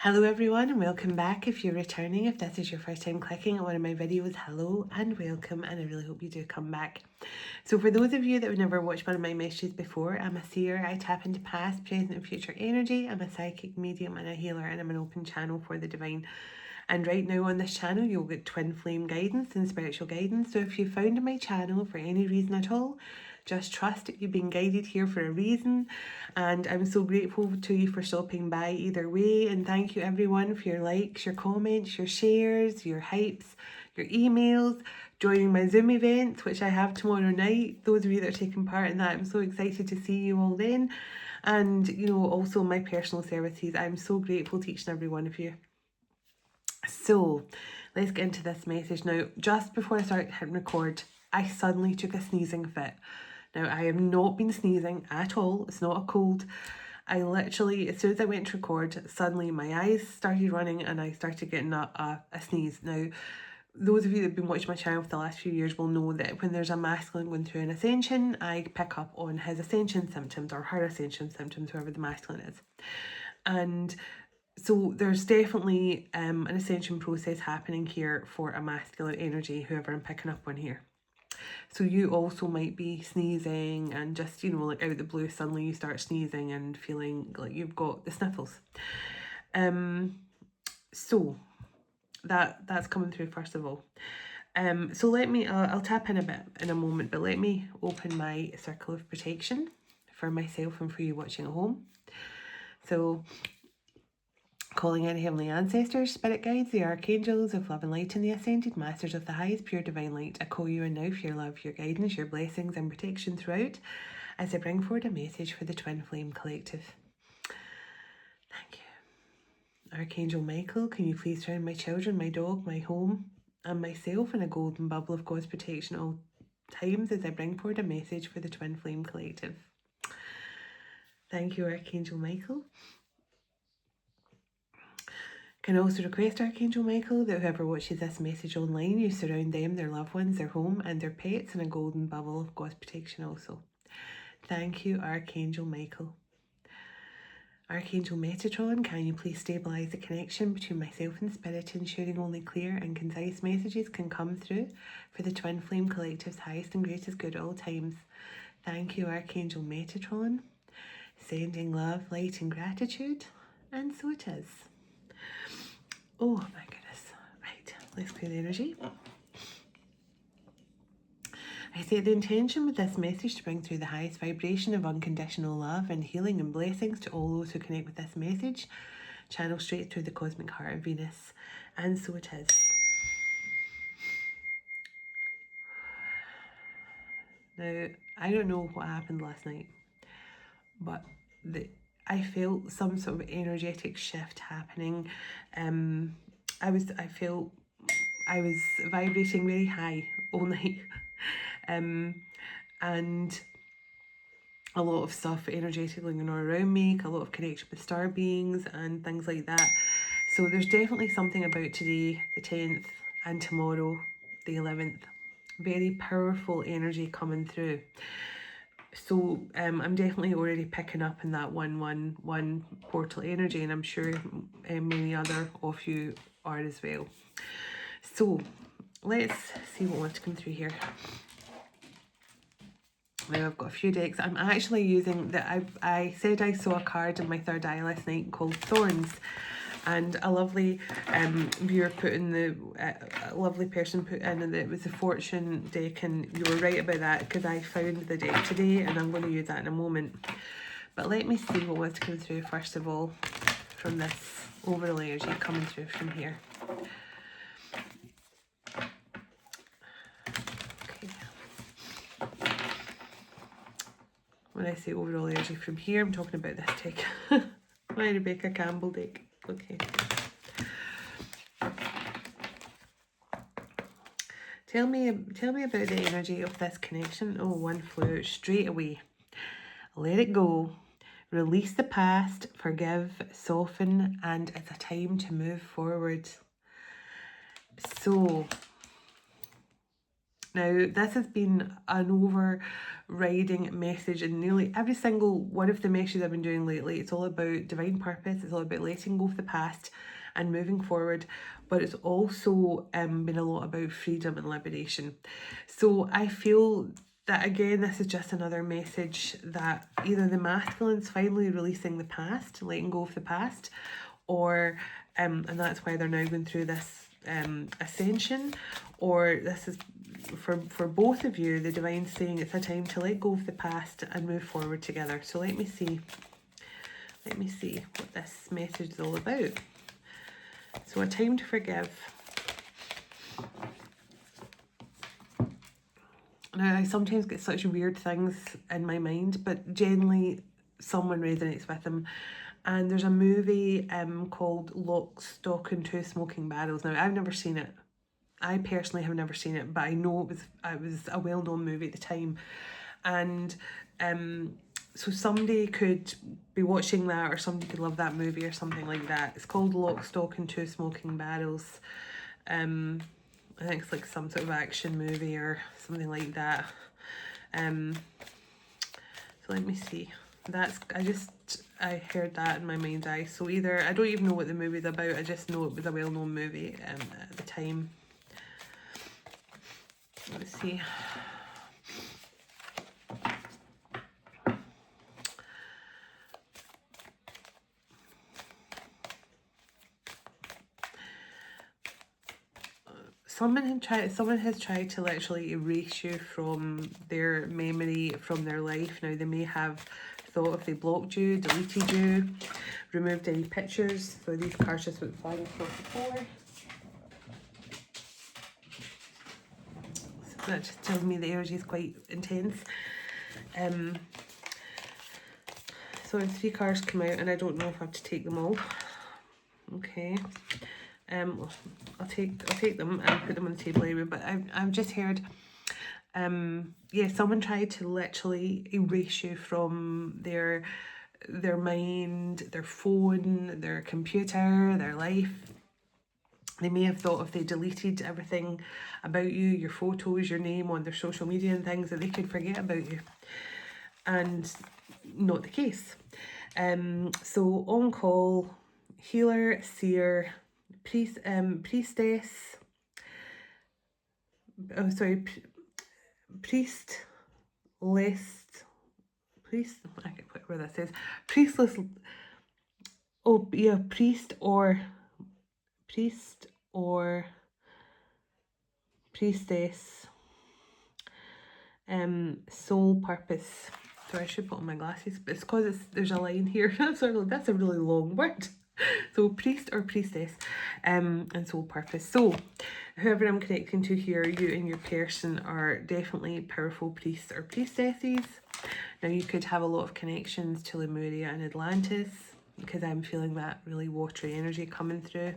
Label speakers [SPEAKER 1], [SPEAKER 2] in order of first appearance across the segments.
[SPEAKER 1] Hello everyone and welcome back. If you're returning, if this is your first time clicking on one of my videos, hello and welcome, and I really hope you do come back. So for those of you that have never watched one of my messages before, I'm a seer. I tap into past, present and future energy. I'm a psychic medium and a healer, and I'm an open channel for the divine. And right now on this channel you'll get twin flame guidance and spiritual guidance. So if you found my channel for any reason at all, just trust that you've been guided here for a reason, and I'm so grateful to you for stopping by either way. And thank you everyone for your likes, your comments, your shares, your hypes, your emails, joining my Zoom events, which I have tomorrow night. Those of you that are taking part in that, I'm so excited to see you all then. And also my personal services. I'm so grateful to each and every one of you. So let's get into this message now. Just before I start hitting record, I suddenly took a sneezing fit. Now, I have not been sneezing at all. It's not a cold. I literally, as soon as I went to record, suddenly my eyes started running and I started getting a sneeze. Now, those of you that have been watching my channel for the last few years will know that when there's a masculine going through an ascension, I pick up on his ascension symptoms or her ascension symptoms, whoever the masculine is. And so there's definitely an ascension process happening here for a masculine energy, whoever I'm picking up on here. So you also might be sneezing and just, like out of the blue, suddenly you start sneezing and feeling like you've got the sniffles. So that's coming through first of all. So I'll tap in a bit in a moment, but let me open my circle of protection for myself and for you watching at home. So calling in heavenly ancestors, spirit guides, the archangels of love and light, and the ascended masters of the highest pure divine light, I call you in now for your love, your guidance, your blessings and protection throughout, as I bring forward a message for the Twin Flame Collective. Thank you. Archangel Michael, can you please surround my children, my dog, my home, and myself in a golden bubble of God's protection all times as I bring forward a message for the Twin Flame Collective. Thank you, Archangel Michael. Can also request Archangel Michael that whoever watches this message online, you surround them, their loved ones, their home and their pets in a golden bubble of God's protection also. Thank you, Archangel Michael. Archangel Metatron, can you please stabilise the connection between myself and Spirit, ensuring only clear and concise messages can come through for the Twin Flame Collective's highest and greatest good at all times. Thank you, Archangel Metatron. Sending love, light and gratitude. And so it is. Oh my goodness. Right, let's clear the energy. I set the intention with this message to bring through the highest vibration of unconditional love and healing and blessings to all those who connect with this message. Channel straight through the cosmic heart of Venus. And so it is. Now, I don't know what happened last night, but I felt some sort of energetic shift happening. I felt I was vibrating very high all night, and a lot of stuff energetically going on around me, a lot of connection with star beings and things like that. So there's definitely something about today, the 10th, and tomorrow, the 11th. Very powerful energy coming through. So I'm definitely already picking up in that 111 portal energy, and I'm sure many other of you are as well. So let's see what wants to come through here. Now I've got a few decks. I'm actually using that. I said I saw a card in my third eye last night called Thorns, and a lovely viewer put in a lovely person put in that it was a fortune deck, and you were right about that because I found the deck today and I'm going to use that in a moment. But let me see what wants to come through first of all from this overall energy coming through from here. When I say overall energy from here, I'm talking about this deck. My Rebecca Campbell deck. Okay. Tell me about the energy of this connection. Oh, one flew out straight away. Let it go. Release the past. Forgive. Soften. And it's a time to move forward. So Now, this has been an overriding message in nearly every single one of the messages I've been doing lately. It's all about divine purpose, it's all about letting go of the past and moving forward, but it's also been a lot about freedom and liberation. So I feel that, again, this is just another message that either the masculine's finally releasing the past, letting go of the past, or and that's why they're now going through this ascension, or this is for both of you, the divine saying it's a time to let go of the past and move forward together. So let me see what this message is all about. So a time to forgive. Now, I sometimes get such weird things in my mind, but generally someone resonates with them. And there's a movie called Lock, Stock and Two Smoking Barrels. Now, I've never seen it. I personally have never seen it, but I know it was a well-known movie at the time. And so somebody could be watching that, or somebody could love that movie or something like that. It's called Lock, Stock and Two Smoking Barrels. I think it's like some sort of action movie or something like that. So let me see. I heard that in my mind's eye. So either, I don't even know what the movie's about, I just know it was a well-known movie at the time. Let's see. Someone has tried to literally erase you from their memory, from their life. Now, they may have thought if they blocked you, deleted you, removed any pictures. So these cards just went flying across the floor. So that just tells me the energy is quite intense. So 3 cards come out, and I don't know if I have to take them all. Okay. I'll take them and put them on the table anyway, but I've just heard yeah, someone tried to literally erase you from their mind, their phone, their computer, their life. They may have thought if they deleted everything about you, your photos, your name on their social media and things, that they could forget about you. And not the case. So on call, healer, seer, priestess, priest, I can put where that says, priestless, oh yeah, priest or priestess, soul purpose. So I should put on my glasses, but it's because there's a line here. That's a really long word. So priest or priestess, and soul purpose. So whoever I'm connecting to here, you and your person are definitely powerful priests or priestesses. Now, you could have a lot of connections to Lemuria and Atlantis, because I'm feeling that really watery energy coming through.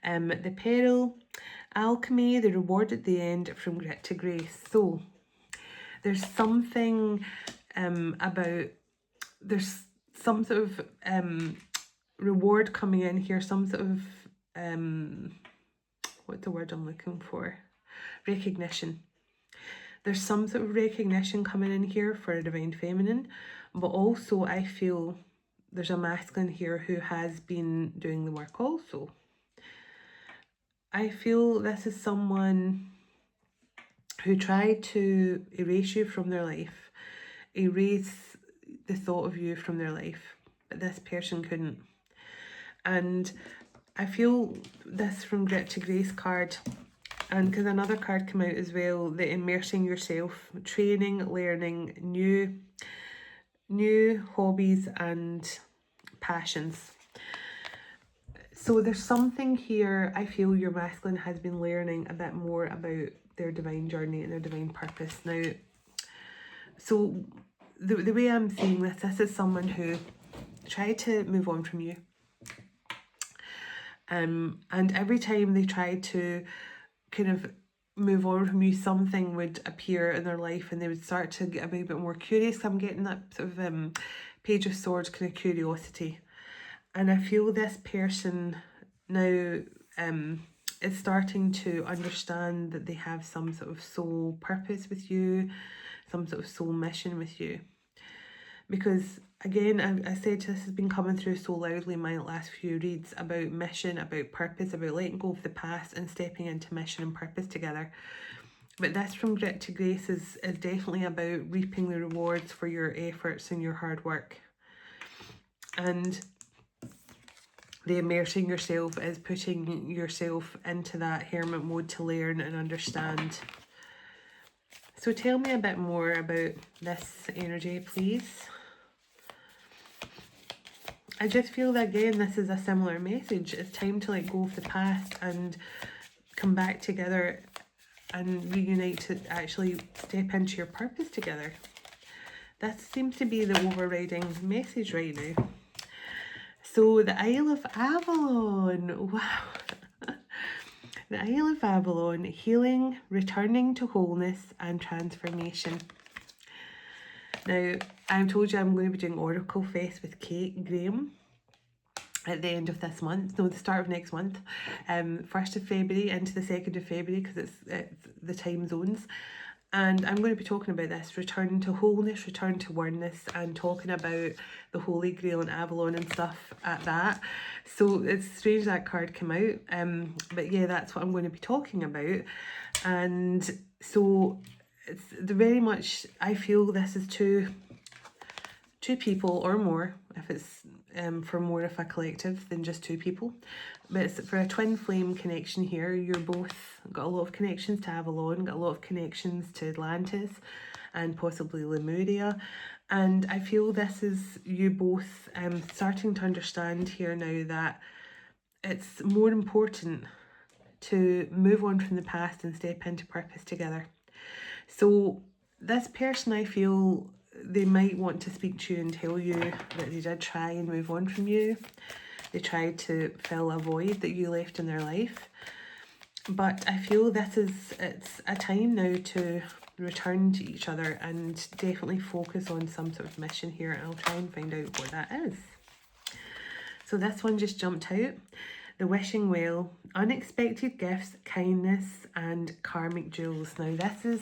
[SPEAKER 1] The peril, alchemy, the reward at the end, from grit to grace. So there's something about, there's some sort of reward coming in here, some sort of what's the word I'm looking for? Recognition. There's some sort of recognition coming in here for a divine feminine, but also I feel there's a masculine here who has been doing the work also. I feel this is someone who tried to erase you from their life, erase the thought of you from their life, but this person couldn't. And I feel this from Grit to Grace card, and because another card came out as well, the immersing yourself, training, learning new hobbies and passions. So there's something here, I feel your masculine has been learning a bit more about their divine journey and their divine purpose. Now, so the way I'm seeing this is someone who tried to move on from you. And every time they tried to kind of move on from you, something would appear in their life and they would start to get a wee bit more curious. I'm getting that sort of Page of Swords kind of curiosity. And I feel this person now is starting to understand that they have some sort of soul purpose with you, some sort of soul mission with you. Because again, I said this has been coming through so loudly in my last few reads about mission, about purpose, about letting go of the past and stepping into mission and purpose together. But this from grit to grace is definitely about reaping the rewards for your efforts and your hard work. And the immersing yourself is putting yourself into that hermit mode to learn and understand. So tell me a bit more about this energy, please. I just feel that, again, this is a similar message. It's time to let go of the past and come back together and reunite to actually step into your purpose together. That seems to be the overriding message right now. So the Isle of Avalon, wow. The Isle of Avalon, healing, returning to wholeness and transformation. Now, I've told you I'm going to be doing Oracle Fest with Kate Graham at the end of this month, no, the start of next month, 1st of February into the 2nd of February, because it's the time zones. And I'm going to be talking about this, return to wholeness, return to oneness, and talking about the Holy Grail and Avalon and stuff at that. So it's strange that card came out. But yeah, that's what I'm going to be talking about. And so it's very much, I feel this is two people or more, if it's for more of a collective than just two people. But it's for a twin flame connection here. You're both got a lot of connections to Avalon, got a lot of connections to Atlantis and possibly Lemuria. And I feel this is you both starting to understand here now that it's more important to move on from the past and step into purpose together. So this person, I feel, they might want to speak to you and tell you that they did try and move on from you. They tried to fill a void that you left in their life. But I feel it's a time now to return to each other and definitely focus on some sort of mission here. And I'll try and find out what that is. So this one just jumped out. The Wishing Well, unexpected gifts, kindness, and karmic jewels. Now this is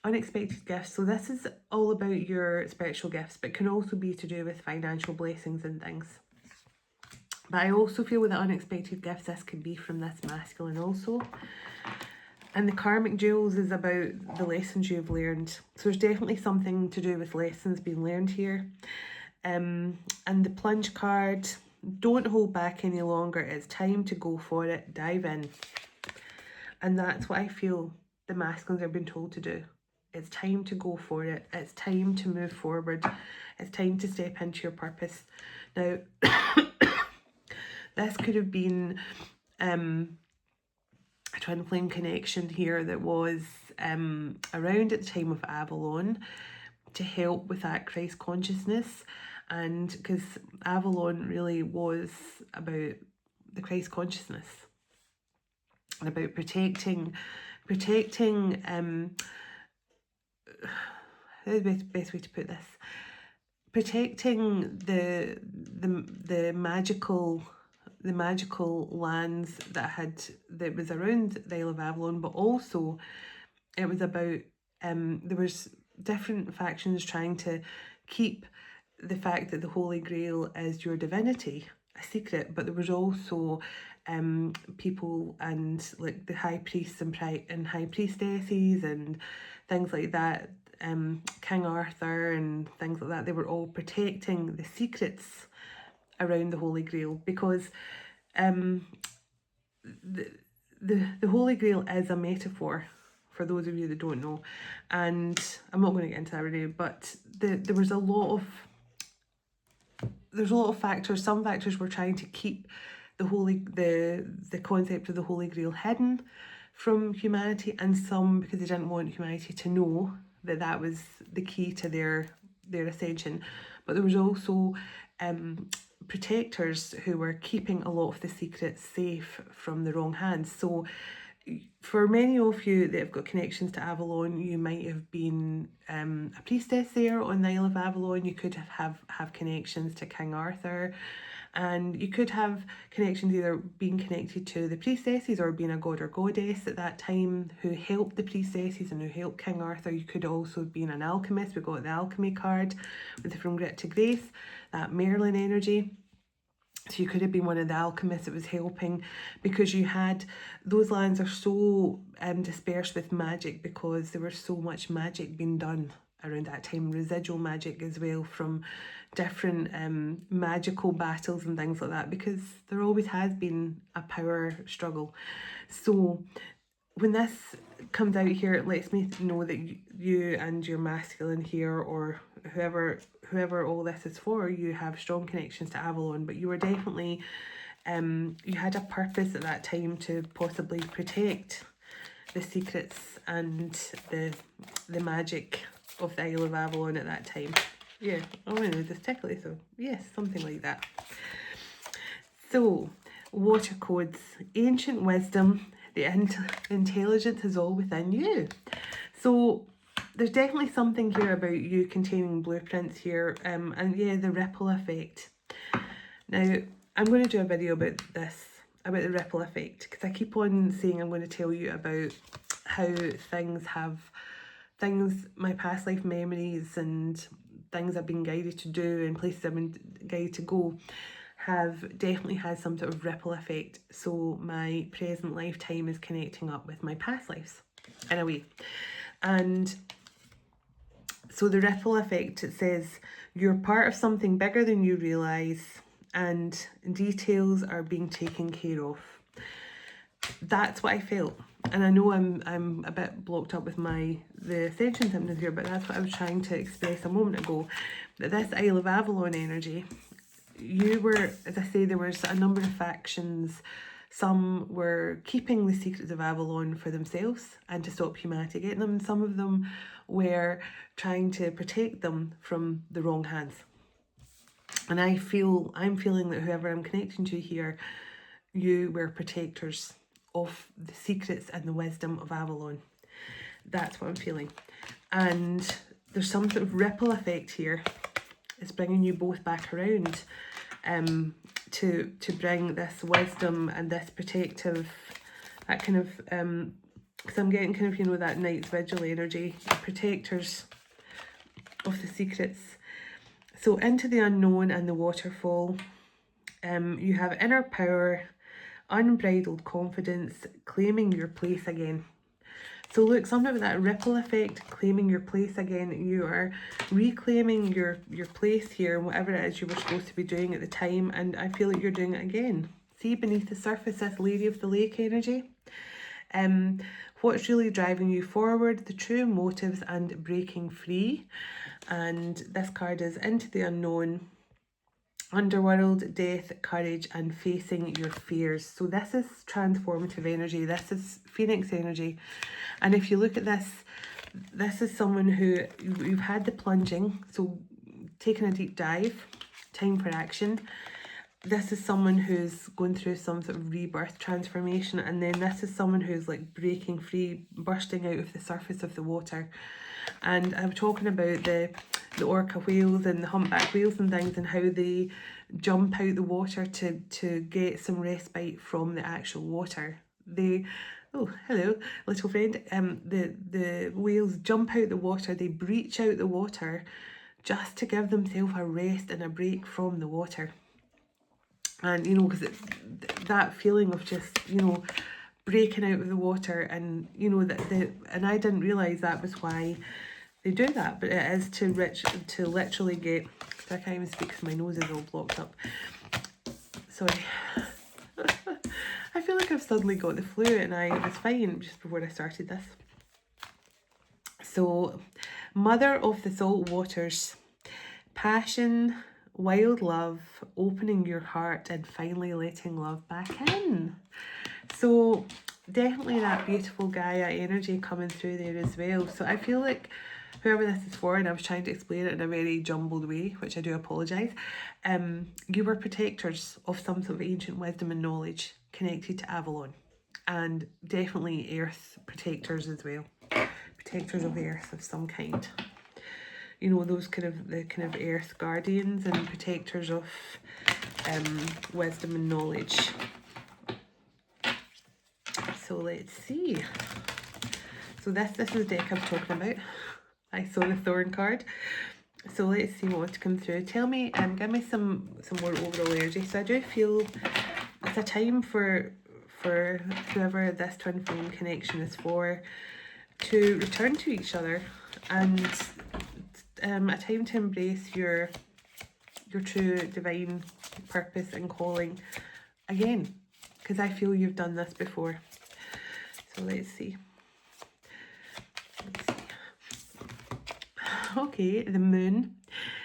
[SPEAKER 1] unexpected gifts. So this is all about your spiritual gifts, but can also be to do with financial blessings and things. But I also feel with the unexpected gifts, this could be from this masculine also. And the karmic jewels is about the lessons you've learned. So there's definitely something to do with lessons being learned here. And the plunge card, don't hold back any longer. It's time to go for it. Dive in. And that's what I feel the masculines are being told to do. It's time to go for it. It's time to move forward. It's time to step into your purpose. Now, this could have been a twin flame connection here that was around at the time of Avalon to help with that Christ consciousness. And because Avalon really was about the Christ consciousness and about protecting the best way to put this, protecting the magical lands that was around the Isle of Avalon, but also it was about there was different factions trying to keep the fact that the Holy Grail is your divinity a secret, but there was also people and like the high priests and high priestesses and things like that, King Arthur and things like that. They were all protecting the secrets around the Holy Grail, because the Holy Grail is a metaphor for those of you that don't know, and I'm not going to get into that right now, but there's a lot of factors. Some factors were trying to keep the concept of the Holy Grail hidden from humanity, and some because they didn't want humanity to know that was the key to their ascension. But there was also protectors who were keeping a lot of the secrets safe from the wrong hands. So for many of you that have got connections to Avalon, you might have been a priestess there on the Isle of Avalon. You could have connections to King Arthur And you could have connections either being connected to the priestesses or being a god or goddess at that time who helped the priestesses and who helped King Arthur. You could also have been an alchemist. We got the alchemy card with the From Grit to Grace, that Merlin energy. So you could have been one of the alchemists that was helping, because you had, those lands are so dispersed with magic because there was so much magic being done around that time, residual magic as well from different magical battles and things like that, because there always has been a power struggle. So when this comes out here, it lets me know that you and your masculine here, or whoever all this is for, you have strong connections to Avalon, but you were definitely you had a purpose at that time to possibly protect the secrets and the magic of the Isle of Avalon at that time. Yeah, oh I know, this tickly, so yes, something like that. So, water codes, ancient wisdom, the intelligence is all within you. So there's definitely something here about you containing blueprints here, and yeah, the ripple effect. Now, I'm going to do a video about this, about the ripple effect, because I keep on saying I'm going to tell you about how my past life memories and things I've been guided to do and places I've been guided to go have definitely had some sort of ripple effect. So my present lifetime is connecting up with my past lives in a way. And so the ripple effect, it says you're part of something bigger than you realise and details are being taken care of. That's what I felt. And I know I'm a bit blocked up with the ascension symptoms here, but that's what I was trying to express a moment ago. That this Isle of Avalon energy, you were, as I say, there was a number of factions. Some were keeping the secrets of Avalon for themselves and to stop humanity getting them. And some of them were trying to protect them from the wrong hands. And I'm feeling that whoever I'm connecting to here, you were protectors of the secrets and the wisdom of Avalon. That's what I'm feeling. And there's some sort of ripple effect here. It's bringing you both back around to bring this wisdom and this protective, that kind of, because I'm getting kind of, you know, that night's vigil energy, protectors of the secrets. So into the unknown and the waterfall, you have inner power, unbridled confidence, claiming your place again. So look, something about that ripple effect, claiming your place again. You are reclaiming your place here, whatever it is you were supposed to be doing at the time, and I feel like you're doing it again. See beneath the surface, this Lady of the Lake energy. What's really driving you forward, the true motives and breaking free. And this card is into the unknown, underworld, death, courage, and facing your fears. So this is transformative energy. This is Phoenix energy. And if you look at this, this is someone who, you've had the plunging, so taking a deep dive, time for action. This is someone who's going through some sort of rebirth transformation, and then this is someone who's like breaking free, bursting out of the surface of the water. And I'm talking about the orca whales and the humpback whales and things, and how they jump out the water to get some respite from the actual water. They, oh hello little friend, the whales jump out the water, they breach out the water just to give themselves a rest and a break from the water. And you know, because that feeling of just, you know, breaking out of the water, and you know that and I didn't realise that was why they do that, but it is to literally get, I can't even speak because my nose is all blocked up. Sorry. I feel like I've suddenly got the flu, and I was fine just before I started this. So, Mother of the Salt Waters, passion, wild love, opening your heart and finally letting love back in. So definitely that beautiful Gaia energy coming through there as well. So I feel like whoever this is for, and I was trying to explain it in a very jumbled way, which I do apologise, you were protectors of some sort of ancient wisdom and knowledge connected to Avalon, and definitely earth protectors as well, protectors of the earth of some kind. You know, those kind of earth guardians and protectors of wisdom and knowledge. So let's see. So this is the deck I'm talking about. I saw the Thorn card. So let's see what's come through. Tell me, give me some more overall energy. So I do feel it's a time for whoever this twin flame connection is for, to return to each other, and a time to embrace your true divine purpose and calling again, because I feel you've done this before. So let's see. Okay, the moon.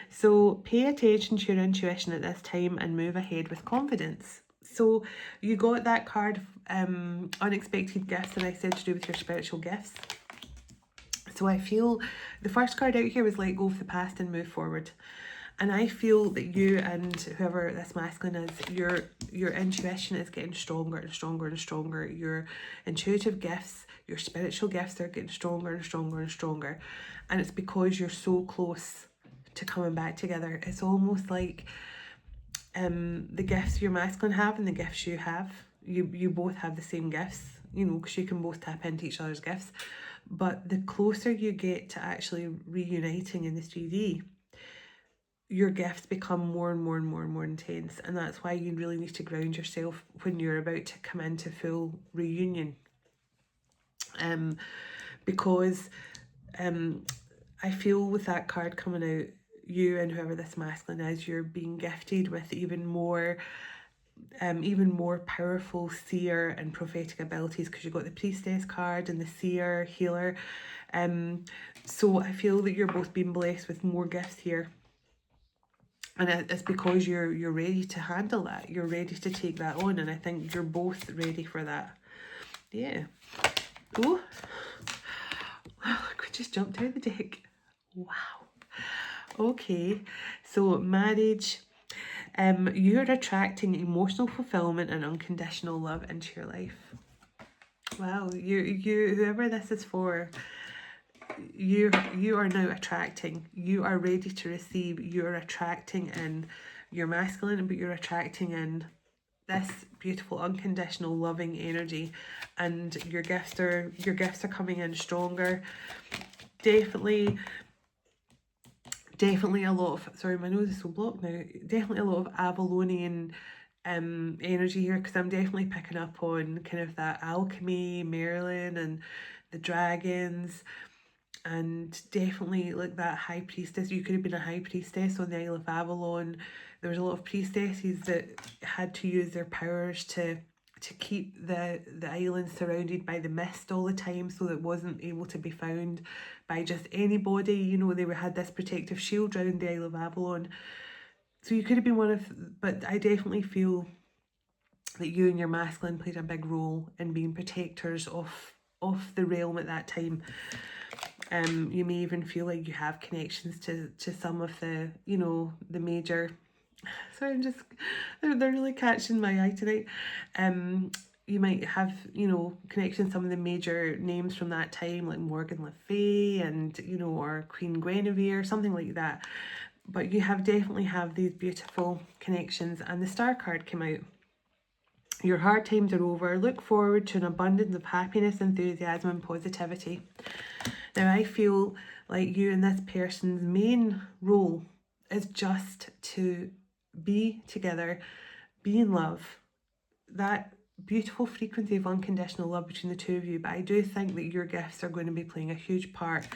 [SPEAKER 1] So pay attention to your intuition at this time and move ahead with confidence. So you got that card, unexpected gifts, and I said to do with your spiritual gifts. So I feel the first card out here was let go of the past and move forward. And I feel that you and whoever this masculine is, your intuition is getting stronger and stronger and stronger. Your intuitive gifts, your spiritual gifts are getting stronger and stronger and stronger. And it's because you're so close to coming back together. It's almost like the gifts your masculine have and the gifts you have. You both have the same gifts, you know, because you can both tap into each other's gifts. But the closer you get to actually reuniting in the 3D, your gifts become more and more and more and more intense, and that's why you really need to ground yourself when you're about to come into full reunion. Because I feel with that card coming out, you and whoever this masculine is, you're being gifted with even more powerful seer and prophetic abilities, because you've got the Priestess card and the seer, healer. So I feel that you're both being blessed with more gifts here. And it's because you're ready to handle that. You're ready to take that on. And I think you're both ready for that. Yeah. Oh, look, we just jumped out of the deck. Wow. Okay. So marriage. You're attracting emotional fulfillment and unconditional love into your life. Wow. You whoever this is for, you are now attracting. You are ready to receive. You're attracting in your masculine, but you're attracting in this beautiful unconditional loving energy, and your gifts are coming in stronger. Definitely a lot of, sorry, my nose is so blocked now. Definitely a lot of Avalonian energy here, because I'm definitely picking up on kind of that alchemy, Merlin and the dragons. And definitely like that high priestess. You could have been a high priestess on the Isle of Avalon. There was a lot of priestesses that had to use their powers to keep the island surrounded by the mist all the time, so that it wasn't able to be found by just anybody. You know, they had this protective shield around the Isle of Avalon. So you could have been one of, but I definitely feel that you and your masculine played a big role in being protectors of the realm at that time. You may even feel like you have connections to some of the, you know, the major, sorry, they're really catching my eye tonight. You might have, you know, connections to some of the major names from that time, like Morgan Le Fay and, you know, or Queen Guinevere, something like that. But you definitely have these beautiful connections. And the Star card came out. Your hard times are over. Look forward to an abundance of happiness, enthusiasm and positivity. Now, I feel like you and this person's main role is just to be together, be in love, that beautiful frequency of unconditional love between the two of you. But I do think that your gifts are going to be playing a huge part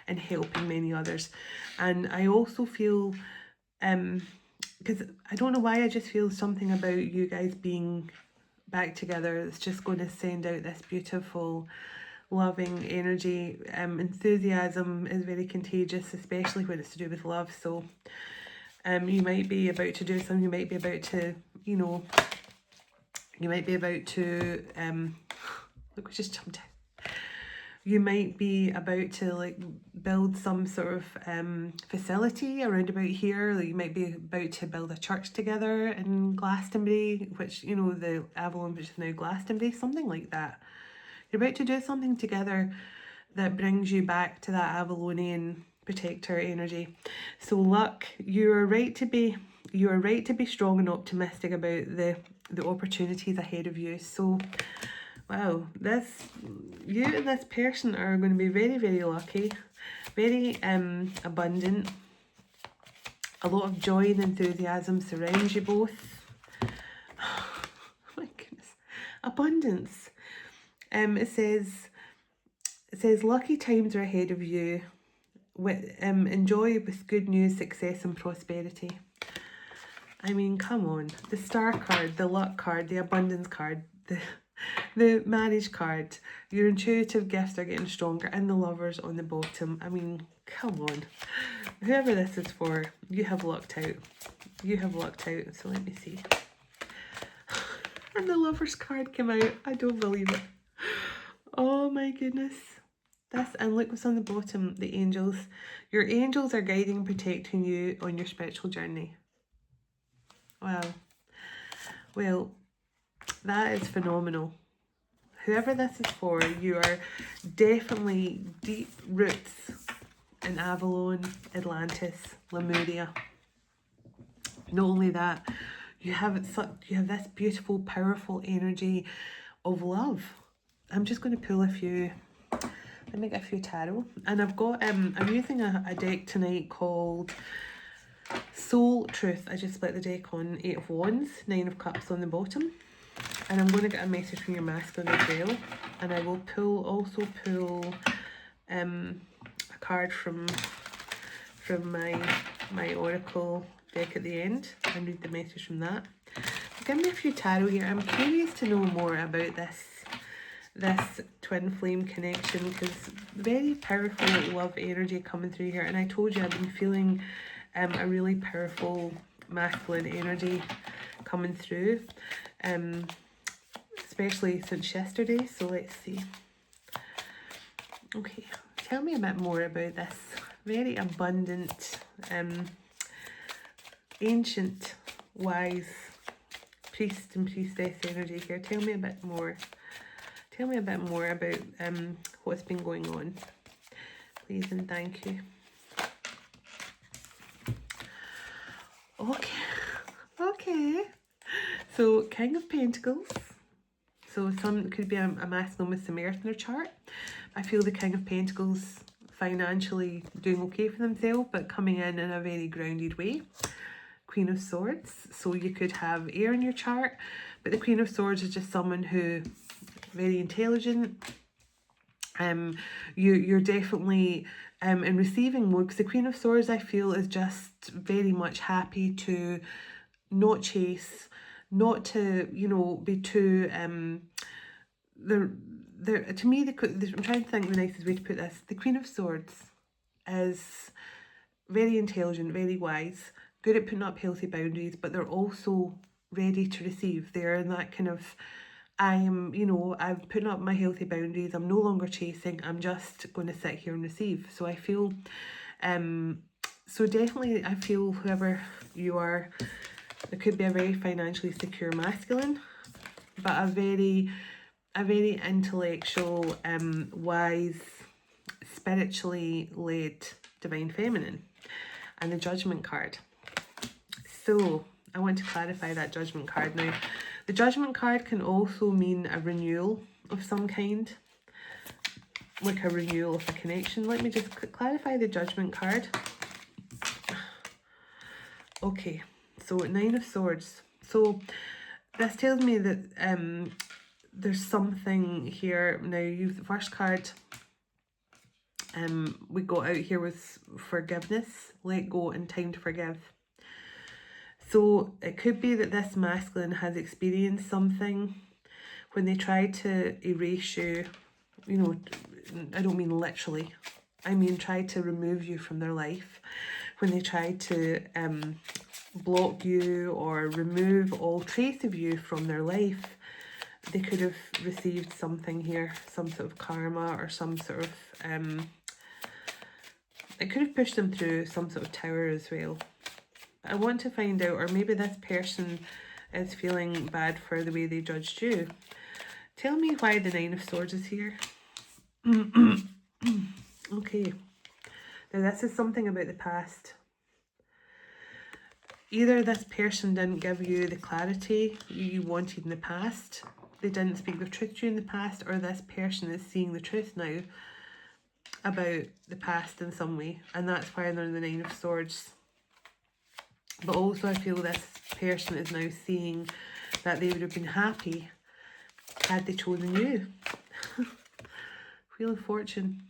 [SPEAKER 1] in helping many others. And I also feel, because I don't know why, I just feel something about you guys being back together. It's just going to send out this beautiful loving energy. Enthusiasm is very contagious, especially when it's to do with love. So you might be about to do something, you might be about to, you know, look, we just jumped in. You might be about to like build some sort of facility around about here. Like you might be about to build a church together in Glastonbury, which, you know, the Avalon, which is now Glastonbury, something like that. You're about to do something together that brings you back to that Avalonian protector energy. So luck, you're right to be you are right to be strong and optimistic about the opportunities ahead of you. So, wow, you and this person are going to be very, very lucky, very abundant. A lot of joy and enthusiasm surrounds you both. Oh my goodness. Abundance. It says lucky times are ahead of you. Enjoy with good news, success and prosperity. I mean, come on. The star card, the luck card, the abundance card, the marriage card. Your intuitive gifts are getting stronger, and the lovers on the bottom. I mean, come on. Whoever this is for, you have lucked out. You have lucked out. So let me see. And the lovers card came out. I don't believe it. Oh my goodness. And look what's on the bottom, the angels. Your angels are guiding and protecting you on your spiritual journey. Wow. Well, that is phenomenal. Whoever this is for, you are definitely deep roots in Avalon, Atlantis, Lemuria. Not only that, you have this beautiful, powerful energy of love. I'm just going to pull a few. Let me get a few tarot. And I've got, I'm using a deck tonight called Soul Truth. I just split the deck on 8 of Wands, 9 of Cups on the bottom. And I'm going to get a message from your masculine as well. And I will also pull a card from my oracle deck at the end and read the message from that. Give me a few tarot here. I'm curious to know more about this twin flame connection, because very powerful love energy coming through here. And I told you I've been feeling a really powerful masculine energy coming through, especially since yesterday. So let's see. Okay, tell me a bit more about this very abundant, ancient, wise priest and priestess energy here. Tell me a bit more. Tell me a bit more about what's been going on, please and thank you. Okay. So, King of Pentacles. So, could be a masculine with some earth in their chart. I feel the King of Pentacles financially doing okay for themselves, but coming in a very grounded way. Queen of Swords. So, you could have air in your chart, but the Queen of Swords is just someone who very intelligent. You're definitely in receiving mode, because the Queen of Swords, I feel, is just very much happy to not chase, not to, be too to me, I'm trying to think the nicest way to put this. The Queen of Swords is very intelligent, very wise, good at putting up healthy boundaries, but they're also ready to receive. They're in that kind of, I'm putting up my healthy boundaries. I'm no longer chasing. I'm just going to sit here and receive. So I feel, so definitely I feel whoever you are, it could be a very financially secure masculine, but a very intellectual, wise, spiritually led divine feminine. And the Judgment card. So I want to clarify that Judgment card now. The Judgment card can also mean a renewal of some kind, like a renewal of a connection. Let me just clarify the Judgment card. Okay, so 9 of Swords. So this tells me that there's something here. Now, the first card we got out here was forgiveness, let go and time to forgive. So it could be that this masculine has experienced something when they try to erase you, I don't mean literally, I mean try to remove you from their life. When they try to block you or remove all trace of you from their life, they could have received something here, some sort of karma or some sort of, it could have pushed them through some sort of tower as well. I want to find out, or maybe this person is feeling bad for the way they judged you. Tell me why the 9 of Swords is here. Okay. Now this is something about the past. Either this person didn't give you the clarity you wanted in the past, they didn't speak the truth to you in the past, or this person is seeing the truth now about the past in some way, and that's why they're in the Nine of Swords. But also I feel this person is now seeing that they would have been happy had they chosen you. Wheel of Fortune.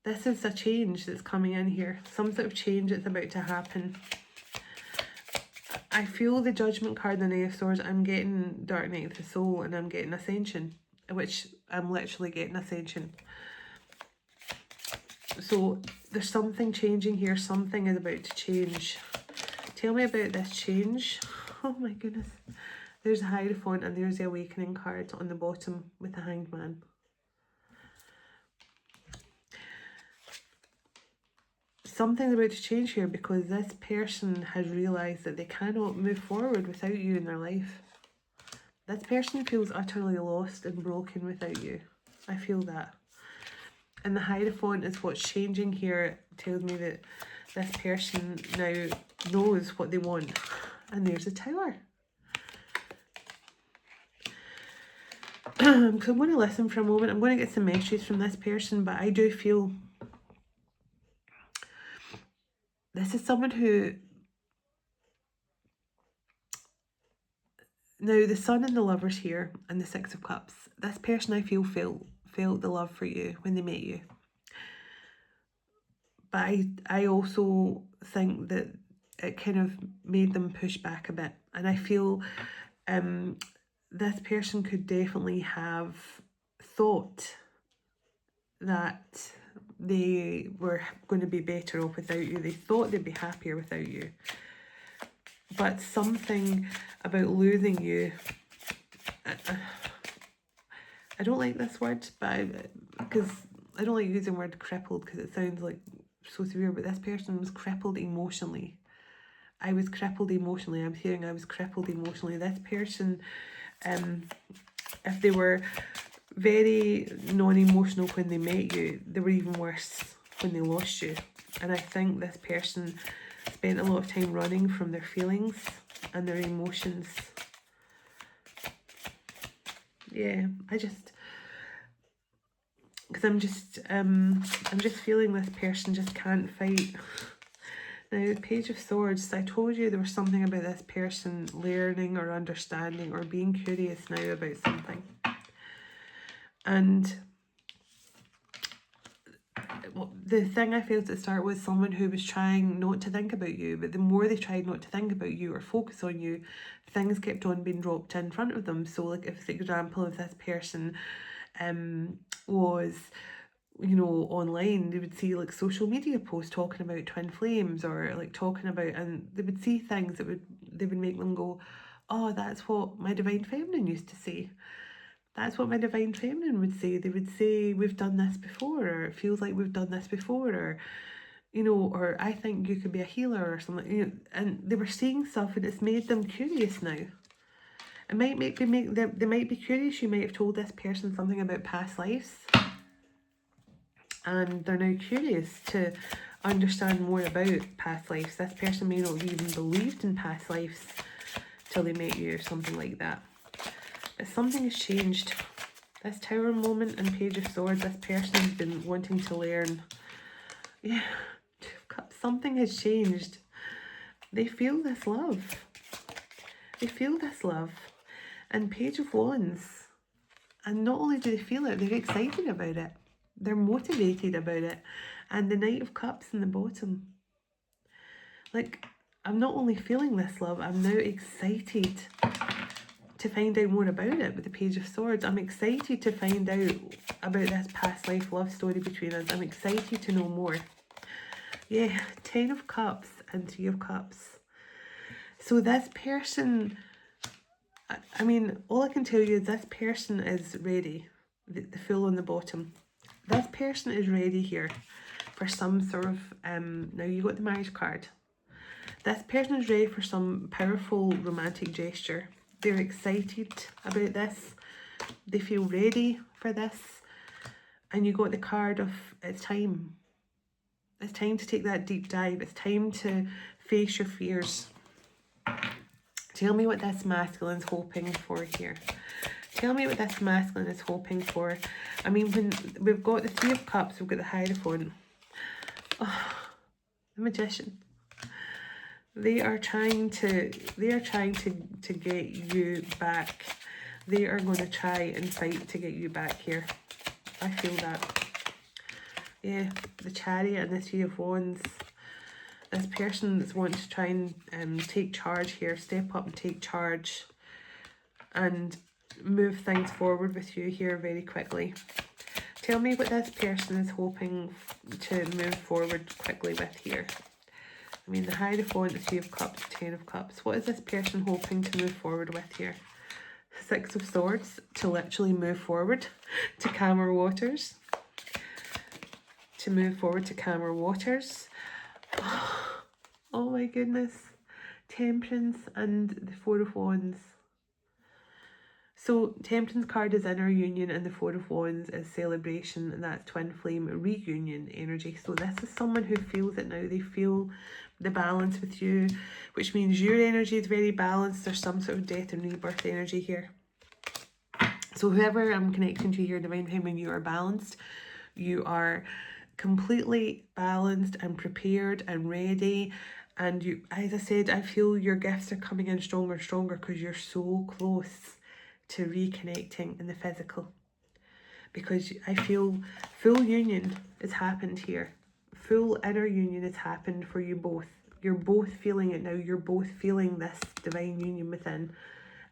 [SPEAKER 1] This is a change that's coming in here. Some sort of change that's about to happen. I feel the Judgment card in the Knight of Swords. I'm getting Dark Night of the Soul, and I'm getting Ascension, which I'm literally getting Ascension. So there's something changing here. Something is about to change. Tell me about this change. Oh my goodness. There's a Hierophant and there's the Awakening card on the bottom with the Hanged Man. Something's about to change here because this person has realised that they cannot move forward without you in their life. This person feels utterly lost and broken without you. I feel that. And the Hierophant is what's changing here. It tells me that this person now knows what they want. And there's a Tower. So I'm going to listen for a moment. I'm going to get some messages from this person, but I do feel this is someone who... Now, the Sun and the Lovers here, and the Six of Cups. This person, I feel, felt the love for you when they met you. But I also think that it kind of made them push back a bit. And I feel this person could definitely have thought that they were going to be better off without you. They thought they'd be happier without you. But something about losing you, I don't like this word, but because I don't like using the word crippled because it sounds like so severe, but this person was crippled emotionally. I was crippled emotionally. I'm hearing I was crippled emotionally. This person, if they were very non-emotional when they met you, they were even worse when they lost you. And I think this person spent a lot of time running from their feelings and their emotions. Yeah, because I'm just feeling this person just can't fight. Now, the Page of Swords, I told you there was something about this person learning or understanding or being curious now about something. And the thing I felt at the start was someone who was trying not to think about you, but the more they tried not to think about you or focus on you, things kept on being dropped in front of them. So like if the example of this person was, you know, online, they would see like social media posts talking about twin flames or like talking about, and they would see things that they would make them go, oh, that's what my divine feminine used to say. That's what my divine feminine would say. They would say, we've done this before, or it feels like we've done this before, or, you know, or I think you could be a healer or something. You know, and they were seeing stuff and it's made them curious now. It might they might be curious. You might have told this person something about past lives. And they're now curious to understand more about past lives. This person may not have even believed in past lives till they met you or something like that. But something has changed. This Tower moment and Page of Swords, this person has been wanting to learn. Yeah, something has changed. They feel this love. They feel this love. And Page of Wands. And not only do they feel it, they're excited about it. They're motivated about it. And the Knight of Cups in the bottom. Like, I'm not only feeling this love, I'm now excited to find out more about it with the Page of Swords. I'm excited to find out about this past life love story between us. I'm excited to know more. Yeah, 10 of Cups and 3 of Cups. So this person, I mean, all I can tell you is this person is ready. The Fool on the bottom. This person is ready here for some sort of, now you got the Marriage card. This person is ready for some powerful romantic gesture. They're excited about this. They feel ready for this. And you got the card of it's time. It's time to take that deep dive. It's time to face your fears. Tell me what this masculine's hoping for here. Tell me what this masculine is hoping for. I mean, when we've got the Three of Cups, we've got the Hierophant. Oh, the Magician. They are trying to get you back. They are going to try and fight to get you back here. I feel that. Yeah, the Chariot and the Three of Wands. This person that's wanting to try and take charge here, step up and take charge and move things forward with you here very quickly. Tell me what this person is hoping to move forward quickly with here. I mean, the Hierophant, the Three of Cups, the Ten of Cups. What is this person hoping to move forward with here? Six of Swords, to literally move forward to calmer waters. To move forward to calmer waters. Oh my goodness. Temperance and the Four of Wands. So Temperance card is inner union and the Four of Wands is celebration, and that's twin flame reunion energy. So this is someone who feels it now. They feel the balance with you, which means your energy is very balanced. There's some sort of death and rebirth energy here. So whoever I'm connecting to here, Divine Feminine, you are balanced. You are completely balanced and prepared and ready. And you, as I said, I feel your gifts are coming in stronger and stronger because you're so close to reconnecting in the physical. Because I feel full union has happened here. Full inner union has happened for you both. You're both feeling it now. You're both feeling this divine union within.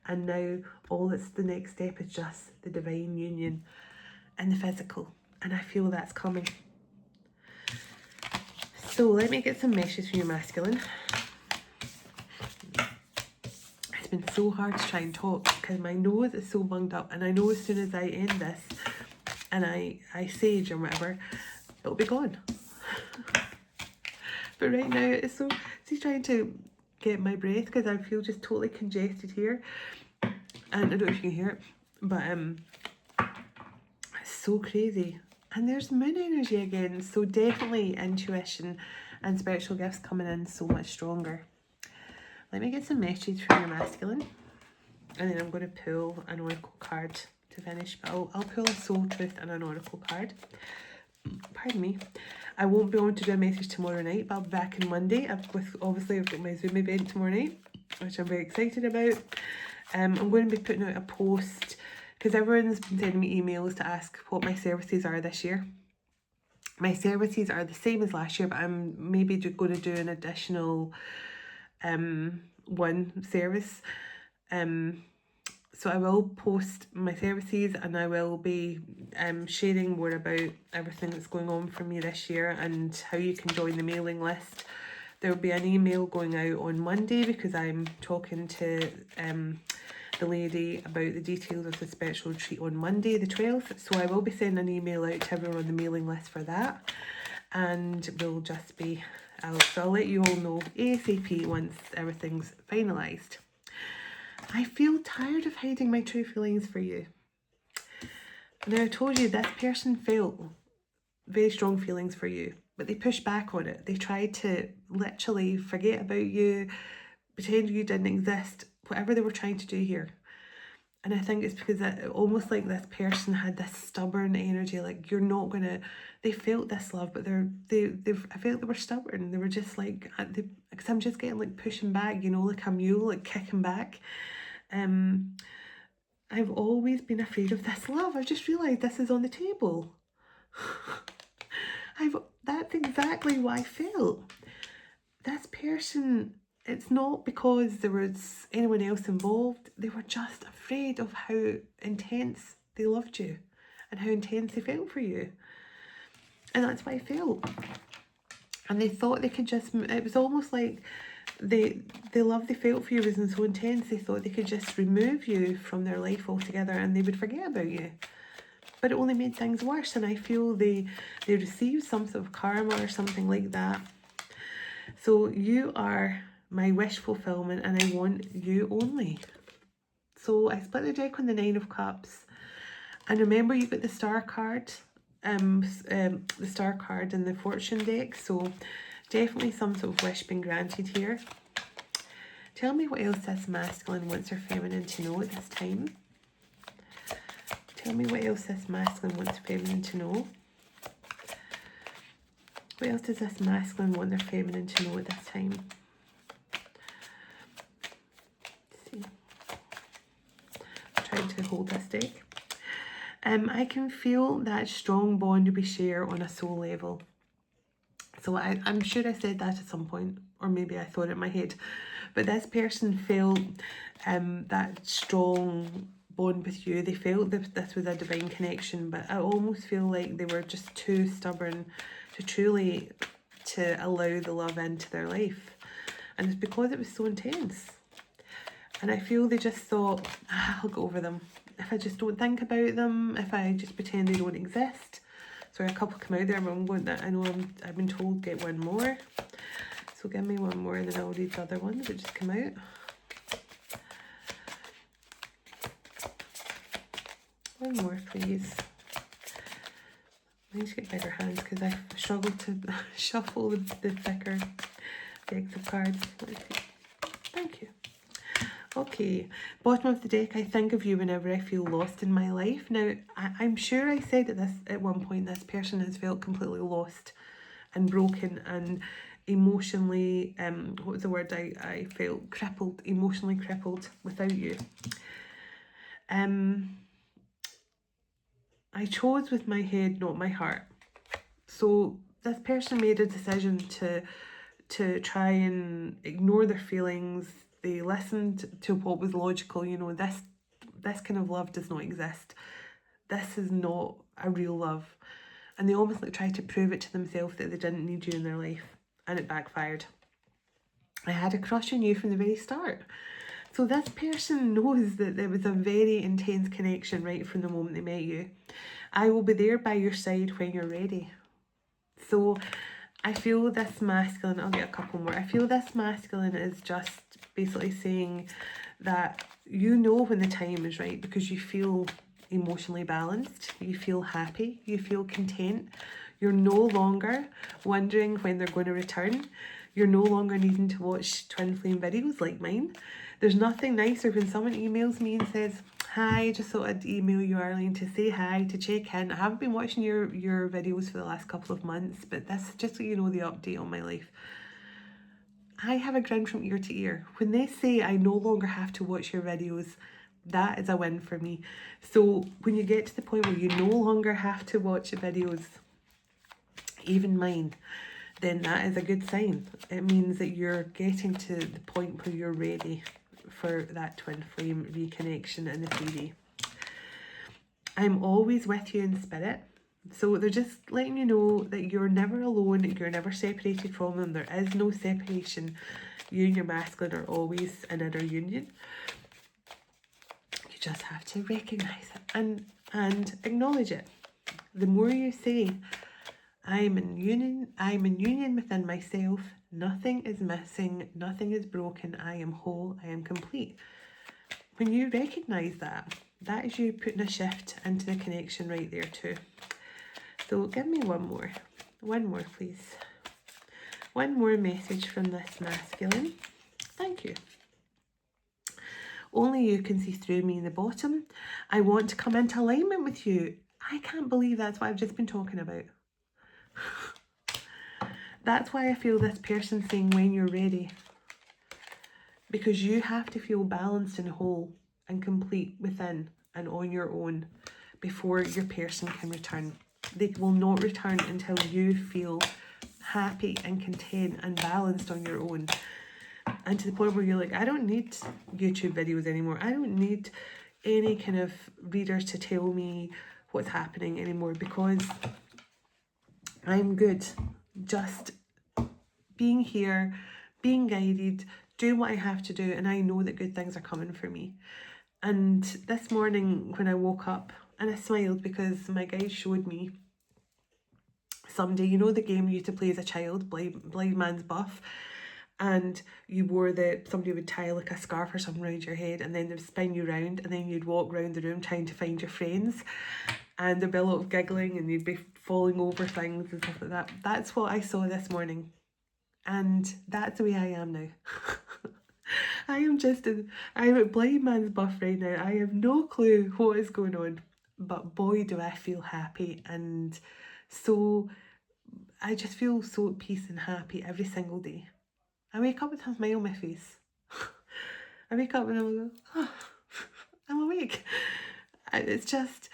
[SPEAKER 1] And now all that's the next step is just the divine union in the physical. And I feel that's coming. So let me get some messages from your masculine. It's been so hard to try and talk because my nose is so bunged up, and I know as soon as I end this and I sage or whatever, it'll be gone. But right now it's so, just trying to get my breath because I feel just totally congested here, and I don't know if you can hear it, but it's so crazy. And there's moon energy again, so definitely intuition and spiritual gifts coming in so much stronger. Let me get some messages from your masculine, and then I'm going to pull an oracle card to finish. But I'll pull a soul truth and an oracle card. Pardon me. I won't be able to do a message tomorrow night, but I'll be back on Monday. Obviously I've got my Zoom event tomorrow night, which I'm very excited about. I'm going to be putting out a post because everyone's been sending me emails to ask what my services are this year. My services are the same as last year, but I'm maybe going to do an additional one service. So I will post my services, and I will be sharing more about everything that's going on for me this year and how you can join the mailing list. There will be an email going out on Monday because I'm talking to the lady about the details of the spiritual retreat on Monday the 12th. So I will be sending an email out to everyone on the mailing list for that, and we'll just be so I'll let you all know ASAP once everything's finalised. I feel tired of hiding my true feelings for you. Now I told you this person felt very strong feelings for you, but they pushed back on it. They tried to literally forget about you, pretend you didn't exist, whatever they were trying to do here. And I think it's because almost like this person had this stubborn energy, like you're not gonna. They felt this love, but I felt they were stubborn. They were just like, because I'm just getting like pushing back, you know, like a mule, like kicking back. I've always been afraid of this love. I've just realised this is on the table. That's exactly what I felt. This person, it's not because there was anyone else involved. They were just afraid of how intense they loved you and how intense they felt for you. And that's what I felt. And they thought they could just, it was almost like the love they felt for you was so intense, they thought they could just remove you from their life altogether and they would forget about you. But it only made things worse, and I feel they received some sort of karma or something like that. So you are my wish fulfillment, and I want you only. So I split the deck on the Nine of Cups, and remember you got the Star card, the Star card in the Fortune deck. So Definitely some sort of wish being granted here. Tell me what else this masculine wants their feminine to know at this time. Tell me what else this masculine wants feminine to know. What else does this masculine want their feminine to know at this time? Let's see. I'm trying to hold this deck. I can feel that strong bond we share on a soul level. So I'm sure I said that at some point, or maybe I thought it in my head. But this person felt that strong bond with you. They felt that this was a divine connection, but I almost feel like they were just too stubborn to truly allow the love into their life. And it's because it was so intense. And I feel they just thought, I'll go over them. If I just don't think about them, if I just pretend they don't exist. Sorry, a couple come out there, but I'm going that. I know I've been told get one more. So give me one more and then I'll read the other ones that just come out. One more, please. I need to get bigger hands because I struggle to shuffle the thicker decks of cards. Thank you. Okay, bottom of the deck, I think of you whenever I feel lost in my life. Now, I'm sure I said at one point, this person has felt completely lost and broken and emotionally, what was the word I felt? Crippled, emotionally crippled without you. I chose with my head, not my heart. So this person made a decision to try and ignore their feelings. They listened to what was logical. You know, this kind of love does not exist. This is not a real love. And they almost like tried to prove it to themselves that they didn't need you in their life. And it backfired. I had a crush on you from the very start. So this person knows that there was a very intense connection right from the moment they met you. I will be there by your side when you're ready. So I feel this masculine, I'll get a couple more. I feel this masculine is just basically saying that you know when the time is right because you feel emotionally balanced, you feel happy, you feel content. You're no longer wondering when they're going to return. You're no longer needing to watch twin flame videos like mine. There's nothing nicer when someone emails me and says, hi, just thought I'd email you, Arlene, to say hi, to check in. I haven't been watching your videos for the last couple of months, but this is just so you know the update on my life. I have a grin from ear to ear. When they say I no longer have to watch your videos, that is a win for me. So when you get to the point where you no longer have to watch the videos, even mine, then that is a good sign. It means that you're getting to the point where you're ready for that twin flame reconnection in the 3D. I'm always with you in spirit. So they're just letting you know that you're never alone, you're never separated from them, there is no separation. You and your masculine are always in a union. You just have to recognise it and acknowledge it. The more you say, I'm in union within myself, nothing is missing, nothing is broken, I am whole, I am complete. When you recognise that, that is you putting a shift into the connection right there too. So give me one more please. One more message from this masculine. Thank you. Only you can see through me in the bottom. I want to come into alignment with you. I can't believe that's what I've just been talking about. That's why I feel this person saying when you're ready. Because you have to feel balanced and whole and complete within and on your own before your person can return. They will not return until you feel happy and content and balanced on your own. And to the point where you're like, I don't need YouTube videos anymore. I don't need any kind of readers to tell me what's happening anymore because I'm good. Just being here, being guided, doing what I have to do, and I know that good things are coming for me. And this morning when I woke up, and I smiled because my guide showed me someday, you know the game you used to play as a child, Blind Man's Buff, and you wore somebody would tie like a scarf or something around your head and then they'd spin you round and then you'd walk around the room trying to find your friends and there'd be a lot of giggling and you'd be falling over things and stuff like that. That's what I saw this morning. And that's the way I am now. I'm at blind man's buff right now. I have no clue what is going on, but boy, do I feel happy. And so I just feel so at peace and happy every single day. I wake up with a smile on my face. I wake up and I'm like, oh, I'm awake. It's just,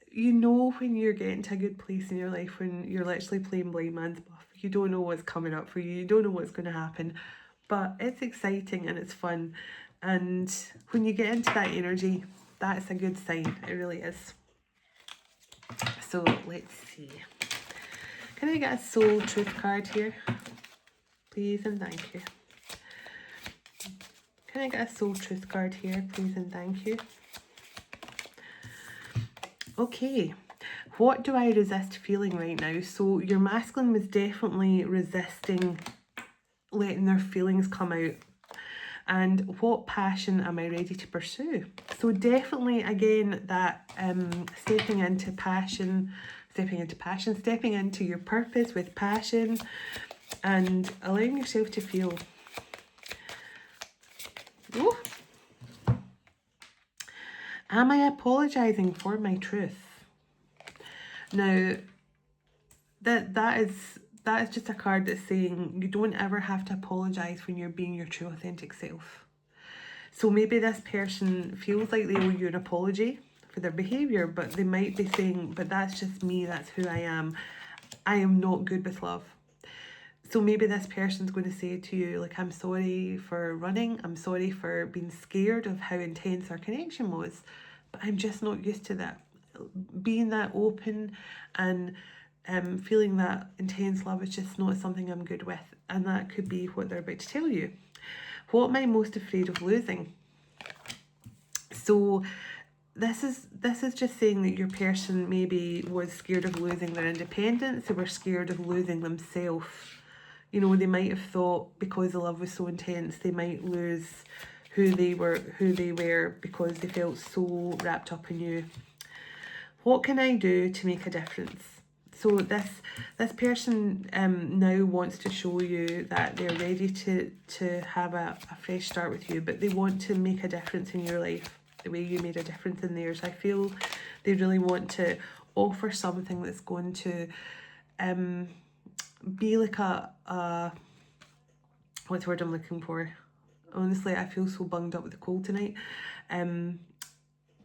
[SPEAKER 1] you know, when you're getting to a good place in your life, when you're literally playing blind man's buff, you don't know what's coming up for you, you don't know what's going to happen, but it's exciting and it's fun. And when you get into that energy, that's a good sign. It really is. So let's see. Can I get a soul truth card here? Please and thank you. Can I get a soul truth card here? Please and thank you. Okay. What do I resist feeling right now? So your masculine was definitely resisting letting their feelings come out. And what passion am I ready to pursue? So definitely, again, that stepping into your purpose with passion and allowing yourself to feel. Oh. Am I apologising for my truth? Now, that is just a card that's saying you don't ever have to apologise when you're being your true authentic self. So maybe this person feels like they owe you an apology for their behaviour, but they might be saying, but that's just me, that's who I am not good with love. So maybe this person's going to say to you, like, I'm sorry for running, I'm sorry for being scared of how intense our connection was, but I'm just not used to that. Being that open and feeling that intense love is just not something I'm good with. And that could be what they're about to tell you. What am I most afraid of losing? So this is just saying that your person maybe was scared of losing their independence. They were scared of losing themselves. You know, they might have thought because the love was so intense, they might lose who they were because they felt so wrapped up in you. What can I do to make a difference? So this person now wants to show you that they're ready to have a fresh start with you, but they want to make a difference in your life the way you made a difference in theirs. I feel they really want to offer something that's going to be like a what's the word I'm looking for? Honestly, I feel so bunged up with the cold tonight.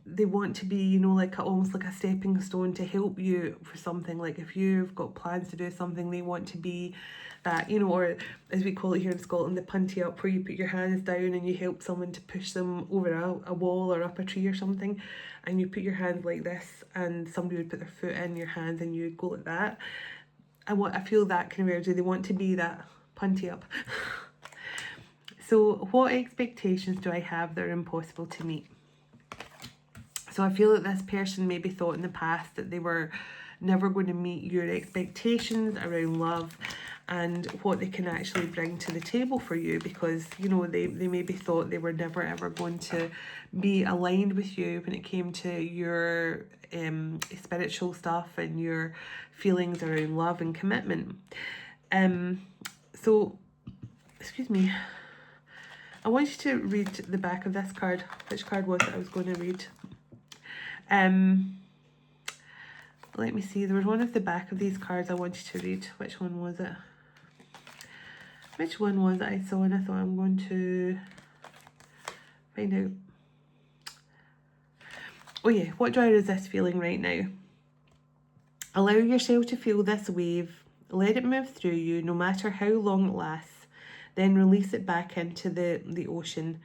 [SPEAKER 1] They want to be, you know, like almost like a stepping stone to help you for something. Like if you've got plans to do something, they want to be that, you know, or as we call it here in Scotland, the punty up, where you put your hands down and you help someone to push them over a wall or up a tree or something, and you put your hands like this and somebody would put their foot in your hands and you would go like that. I feel that kind of energy. They want to be that punty up. So what expectations do I have that are impossible to meet? So I feel that this person maybe thought in the past that they were never going to meet your expectations around love and what they can actually bring to the table for you, because, you know, they maybe thought they were never ever going to be aligned with you when it came to your spiritual stuff and your feelings around love and commitment. So, excuse me, I want you to read the back of this card. Which card was it I was going to read? Let me see, there was one at the back of these cards I wanted to read. Which one was it? Which one was it I saw and I thought I'm going to find out. Oh yeah, what do I resist feeling right now? Allow yourself to feel this wave, let it move through you no matter how long it lasts, then release it back into the ocean.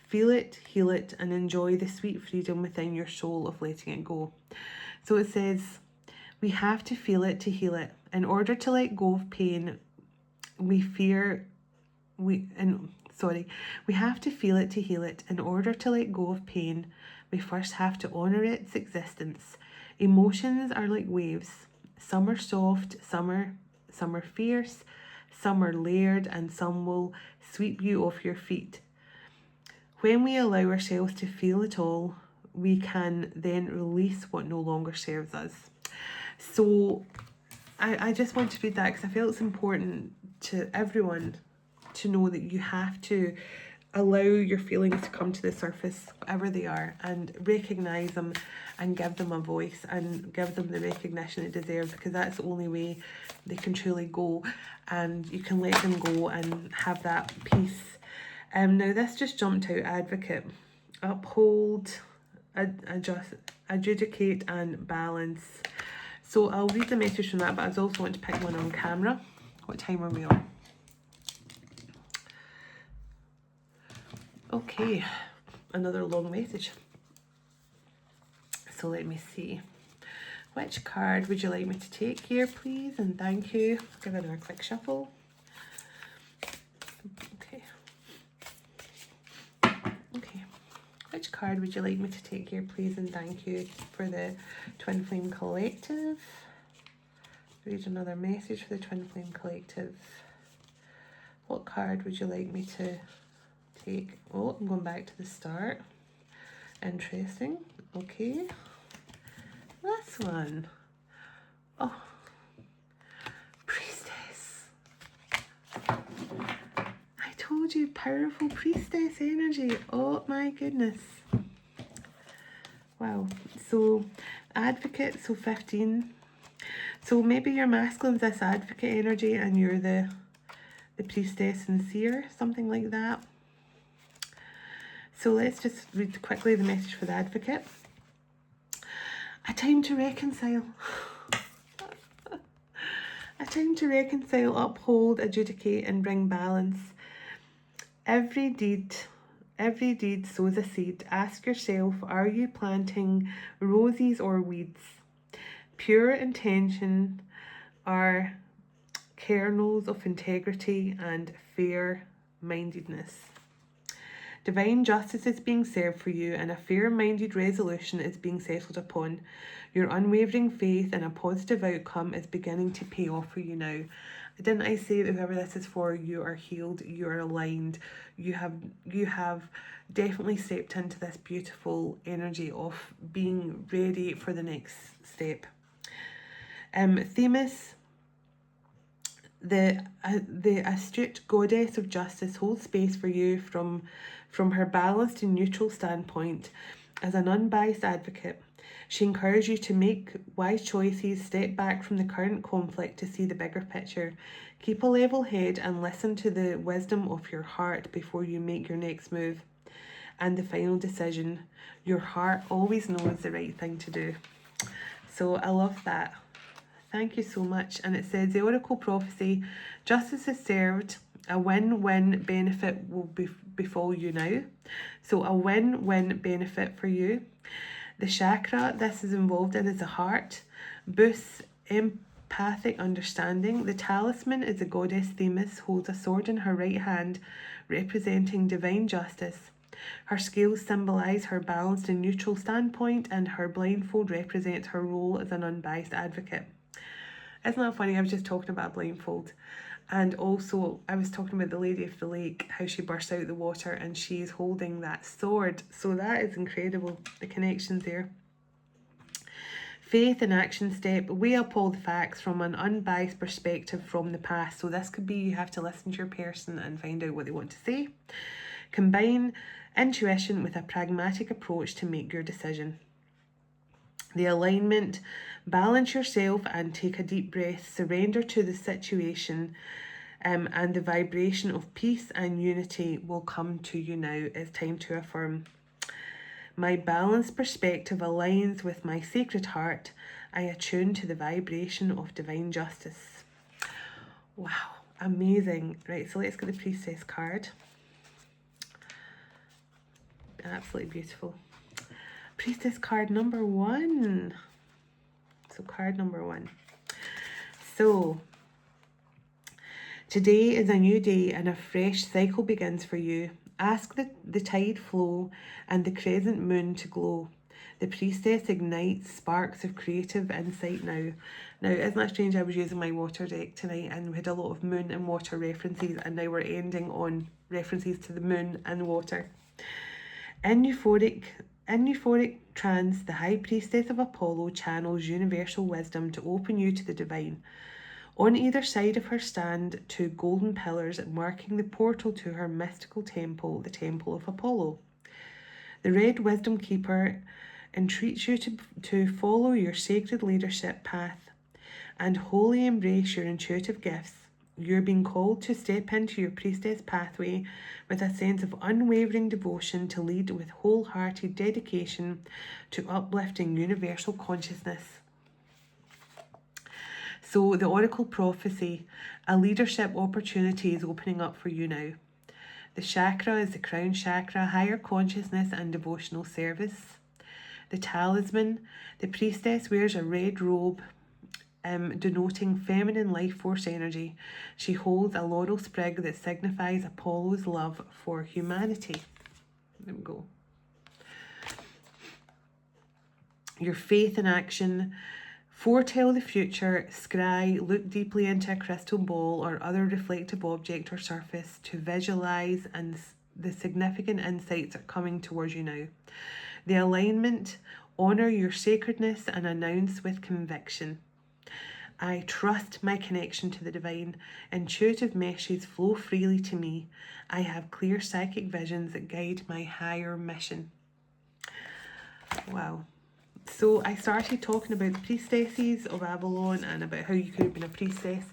[SPEAKER 1] Feel it, heal it, and enjoy the sweet freedom within your soul of letting it go. So it says, we have to feel it to heal it. In order to let go of pain, we have to feel it to heal it. In order to let go of pain, we first have to honour its existence. Emotions are like waves. Some are soft, some are fierce, some are layered, and some will sweep you off your feet. When we allow ourselves to feel it all, we can then release what no longer serves us. So I just want to read that because I feel it's important to everyone to know that you have to allow your feelings to come to the surface, whatever they are, and recognize them and give them a voice and give them the recognition it deserves, because that's the only way they can truly go, and you can let them go and have that peace. Now this just jumped out: advocate, uphold, adjust, adjudicate and balance. So I'll read the message from that, but I also want to pick one on camera. What time are we on? Okay, another long message. So let me see. Which card would you like me to take here, please? And thank you. Give it a quick shuffle. Okay. Okay. Which card would you like me to take here, please? And thank you for the Twin Flame Collective. Read another message for the Twin Flame Collective. What card would you like me to take? Oh, I'm going back to the start. Interesting. Okay. This one. Oh. Priestess. I told you, powerful priestess energy. Oh my goodness. Wow. So, advocate, so 15. So maybe your masculine's this advocate energy and you're the priestess and seer, something like that. So let's just read quickly the message for the advocate. A time to reconcile. A time to reconcile, uphold, adjudicate and bring balance. Every deed sows a seed. Ask yourself, are you planting roses or weeds? Pure intention are kernels of integrity and fair-mindedness. Divine justice is being served for you and a fair-minded resolution is being settled upon. Your unwavering faith in a positive outcome is beginning to pay off for you now. Didn't I say that whoever this is for, you are healed, you are aligned, you have definitely stepped into this beautiful energy of being ready for the next step. Themis, the astute goddess of justice, holds space for you from her balanced and neutral standpoint. As an unbiased advocate, she encourages you to make wise choices, step back from the current conflict to see the bigger picture. Keep a level head and listen to the wisdom of your heart before you make your next move and the final decision. Your heart always knows the right thing to do. So I love that. Thank you so much. And it says, the Oracle Prophecy, justice is served, a win-win benefit will befall you now. So a win-win benefit for you. The chakra this is involved in is the heart, boosts empathic understanding. The talisman is the goddess Themis, holds a sword in her right hand, representing divine justice. Her scales symbolise her balanced and neutral standpoint, and her blindfold represents her role as an unbiased advocate. Isn't that funny? I was just talking about a blindfold. And also, I was talking about the Lady of the Lake, how she bursts out the water and she's holding that sword. So that is incredible, the connections there. Faith and action step. Weigh up all the facts from an unbiased perspective from the past. So this could be you have to listen to your person and find out what they want to say. Combine intuition with a pragmatic approach to make your decision. The alignment. Balance yourself and take a deep breath. Surrender to the situation, and the vibration of peace and unity will come to you now. It's time to affirm. My balanced perspective aligns with my sacred heart. I attune to the vibration of divine justice. Wow, amazing. Right, so let's get the Priestess card. Absolutely beautiful. Priestess card number 1. So card number 1. So today is a new day and a fresh cycle begins for you. Ask the tide flow and the crescent moon to glow. The Priestess ignites sparks of creative insight now. Now, isn't that strange? I was using my water deck tonight and we had a lot of moon and water references, and now we're ending on references to the moon and water. In euphoric trance, the High Priestess of Apollo channels universal wisdom to open you to the divine. On either side of her stand 2 golden pillars marking the portal to her mystical temple, the Temple of Apollo. The Red Wisdom Keeper entreats you to follow your sacred leadership path and wholly embrace your intuitive gifts. You're being called to step into your priestess pathway with a sense of unwavering devotion to lead with wholehearted dedication to uplifting universal consciousness. So the Oracle Prophecy, a leadership opportunity is opening up for you now. The chakra is the crown chakra, higher consciousness and devotional service. The talisman, the priestess wears a red robe denoting feminine life force energy. She holds a laurel sprig that signifies Apollo's love for humanity. There we go. Your faith in action. Foretell the future, scry, look deeply into a crystal ball or other reflective object or surface to visualize, and the significant insights are coming towards you now. The alignment, honor your sacredness and announce with conviction. I trust my connection to the divine. Intuitive messages flow freely to me. I have clear psychic visions that guide my higher mission. Wow. So I started talking about the priestesses of Avalon and about how you could have been a priestess,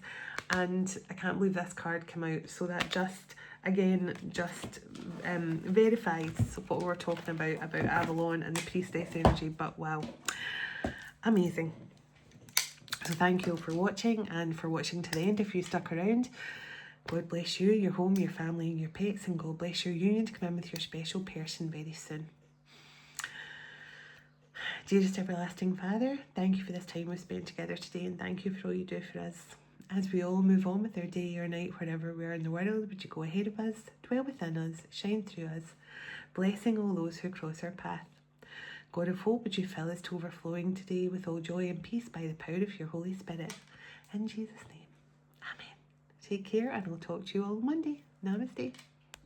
[SPEAKER 1] and I can't believe this card came out. So that just verifies what we were talking about Avalon and the priestess energy. But wow, amazing. So thank you all for watching, and for watching to the end if you stuck around. God bless you, your home, your family and your pets, and God bless your union to come in with your special person very soon. Dearest everlasting Father, thank you for this time we've spent together today, and thank you for all you do for us. As we all move on with our day or night, wherever we are in the world, would you go ahead of us, dwell within us, shine through us, blessing all those who cross our path. God of hope, would you fill us to overflowing today with all joy and peace by the power of your Holy Spirit. In Jesus' name, amen. Take care, and I'll talk to you all Monday. Namaste.